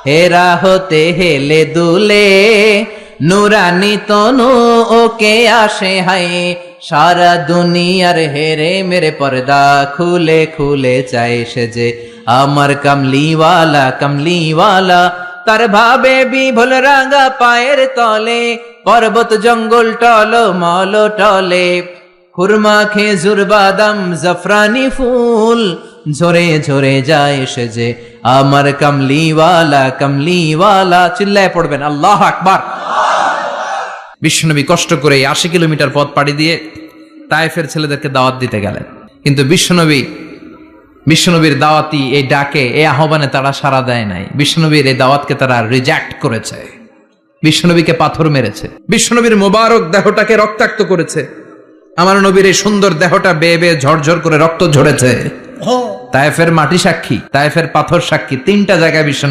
হেরা হতে হেলে দুলে নুরানি তনু ওকে আসে হাই সারা দুনিয়ার হেরে মেরে পর্দা খুলে খুলে চাই সে যে আমার কামলিওয়ালা কামলিওয়ালা তার ভাবে বিভোল রাঙা পায়ের তলে পর্বত জঙ্গল টল মল টলে খুরমা খেজুর বাদাম জাফরানি ফুল ঝরে ঝরে যায় সে যে আমার কামলিওয়ালা কামলিওয়ালা। চিল্লায় পড়বেন আল্লাহ আকবার। বিশ্বনবী কষ্ট করে ৮০ কিলোমিটার পথ পাড়ি দিয়ে তায়েফের ছেলেদেরকে দাওয়াত দিতে গেলেন, কিন্তু বিশ্বনবীর দাওয়াতি এই ডাকে এই আহ্বানে তারা সাড়া দেয় নাই। বিশ্বনবীর এই দাওয়াতকে তারা রিজেক্ট করেছে, বিশ্বনবীকে পাথর মেরেছে, বিশ্বনবীর মোবারক দেহটাকে রক্তাক্ত করেছে। আমার নবীর এই সুন্দর দেহটা বেয়ে বেয়ে ঝরঝর করে রক্ত ঝরেছে। তায়েফের মাটি সাক্ষী, তায়েফের পাথর সাক্ষী, ৩টা জায়গায় বিশ্ব